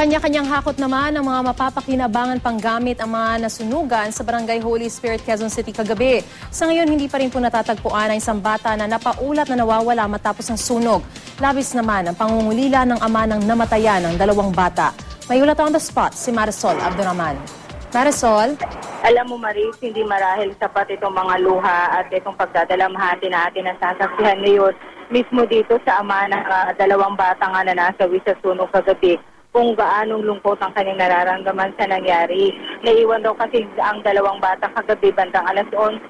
Kanya-kanyang hakot naman ang mga mapapakinabangan panggamit ang mga nasunugan sa Barangay Holy Spirit, Quezon City kagabi. Sa ngayon, hindi pa rin po natatagpuan ang isang bata na napaulat na nawawala matapos ng sunog. Labis naman ang pangungulila ng ama ng namatayan ng dalawang bata. May ulat on the spot si Marisol Abdurrahman. Marisol? Alam mo Maris, hindi marahil sapat itong mga luha at itong pagdadalamhati na atin nasasaksihan ngayon mismo dito sa ama ng dalawang bata nga na nasawi sa sunog kagabi, kung gaanong lungkot ang kanyang nararamdaman sa nangyari. Naiwan daw kasi ang dalawang bata kagabi bandang alas 11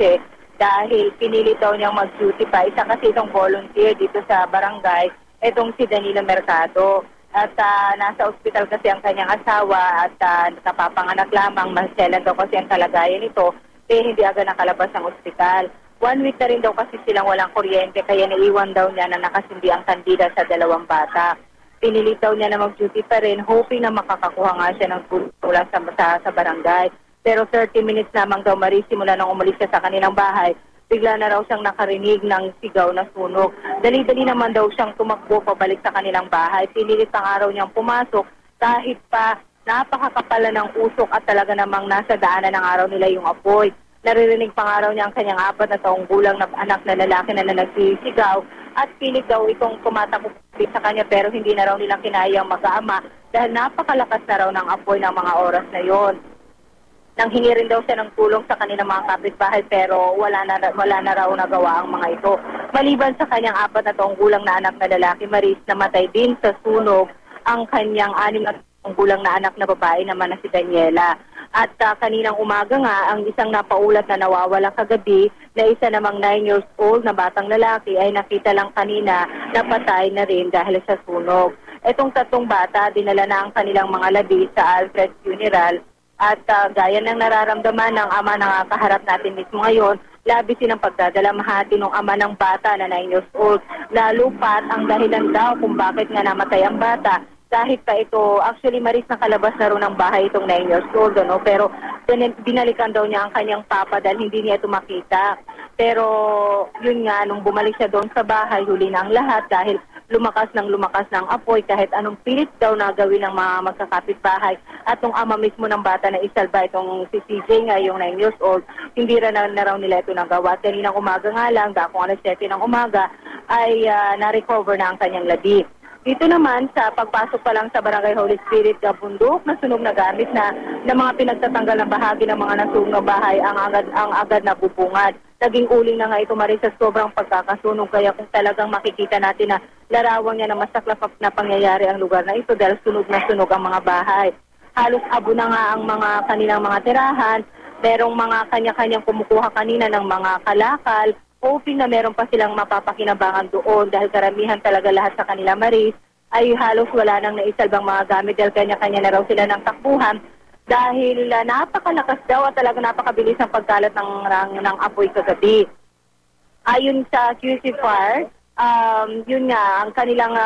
dahil pinilit daw niyang mag-duty pa. Isa kasi itong volunteer dito sa barangay, itong si Danilo Mercado. At nasa ospital kasi ang kanyang asawa at napapanganak lamang. Maselan daw kasi ang kalagayan nito, hindi agad nakalabas ng ospital. 1 week na rin daw kasi silang walang kuryente, kaya naiwan daw niya na nakasindi ang kandila sa dalawang bata. Pinilit daw niya na mag-duty pa rin, hoping na makakakuha nga siya ng tulong mula sa barangay. Pero 30 minutes lamang daw Maris, simula nang umalis siya sa kanilang bahay, bigla na raw siyang nakarinig ng sigaw na sunog. Dali-dali naman daw siyang tumakbo pabalik sa kanilang bahay. Pinilit ang araw niyang pumasok kahit pa napakakapala ng usok at talaga namang nasa daanan ng araw nila yung apoy. Naririnig pang araw niya ang kanyang 4 na taong gulang na anak na lalaki na nagsisigaw at pilit daw itong tumatakbo sa kanya pero hindi na raw nilang kinayang mag-aama dahil napakalakas na raw ng apoy ng mga oras na yon. Nanghingi rin daw siya ng tulong sa kanilang mga kapitbahay pero wala na raw nagawa ang mga ito. Maliban sa kanyang 4 na taong gulang na anak na lalaki, Maris, namatay din sa sunog ang kanyang 6 na taong gulang na anak na babae naman na si Daniela. At kaninang umaga nga, ang isang napaulat na nawawala kagabi na isa namang 9 years old na batang lalaki ay nakita lang kanina na patay na rin dahil sa sunog. Itong 3 bata, dinala na ang kanilang mga labi sa Alfred Funeral at gaya ng nararamdaman ng ama na kaharap natin mismo ngayon, labis din ang pagdadalamhati ng ama ng bata na 9 years old. Lalo pat ang dahilan daw kung bakit nga namatay ang bata. Kahit pa ito, actually Maris, nakalabas na rin ng bahay itong 9 years old, no? Pero binalikan daw niya ang kanyang papa dahil hindi niya ito makita. Pero yun nga, nung bumalik siya doon sa bahay, huli na ang lahat dahil lumakas ng apoy kahit anong pilit daw na gawin ng mga magkakapitbahay. At nung ama mismo ng bata na isalba itong si CJ nga, yung 9 years old, hindi rin na raw nila ito nagawa. At kaninang umaga nga lang, kung alas 7 ng umaga, ay na-recover na ang kanyang labi. Dito naman, sa pagpasok pa lang sa Barangay Holy Spirit, bundok na sunog na gamit na ng mga pinagtatanggal ng bahagi ng mga nasunog na bahay ang agad na bubungad. Naging uling na nga ito, Maris, sa sobrang pagkakasunog. Kaya kung talagang makikita natin na larawan niya na masaklap na pangyayari ang lugar na ito dahil sunog na sunog ang mga bahay. Halos abo na nga ang mga kanilang mga tirahan. Merong mga kanya-kanyang kumukuha kanina ng mga kalakal, hoping na meron pa silang mapapakinabangan doon dahil karamihan talaga lahat sa kanila, Maris, ay halos wala nang naisalbang mga gamit dahil kanya-kanya na raw sila ng takbuhan dahil napakalakas daw at talaga napakabilis ang pagkalat ng apoy kagabi. Ayon sa QC Fire, yun nga, ang kanilang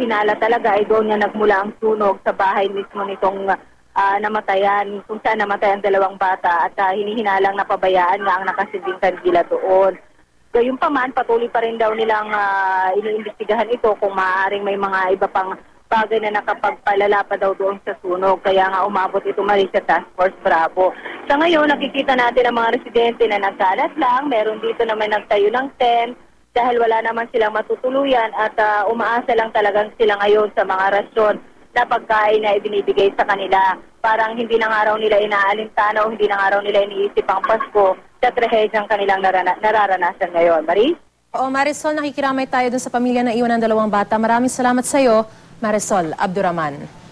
hinala talaga ay doon nga nagmula ang sunog sa bahay mismo nitong namatayan, kung saan namatay ang dalawang bata at hinihinalang napabayaan nga ang nakasinding kandila doon. Gayunpaman, patuloy pa rin daw nilang iniimbestigahan ito kung maaaring may mga iba pang bagay na nakapagpalala pa daw doon sa sunog. Kaya nga umabot ito, Maris, sa Task Force Bravo. Sa ngayon, nakikita natin ang mga residente na nagkalat lang. Meron dito naman nagtayo ng tent dahil wala naman silang matutuluyan at umaasa lang talagang sila ngayon sa mga rasyon na pagkain na ibinibigay sa kanila. Parang hindi na nga raw nila inaalintana o hindi na nga raw nila iniisip ang Pasko sa trahedyang kanilang nararanasan ngayon. Maris? Oo, Marisol, nakikiramay tayo dun sa pamilya na iwan ng dalawang bata. Maraming salamat sa iyo, Marisol Abdurrahman.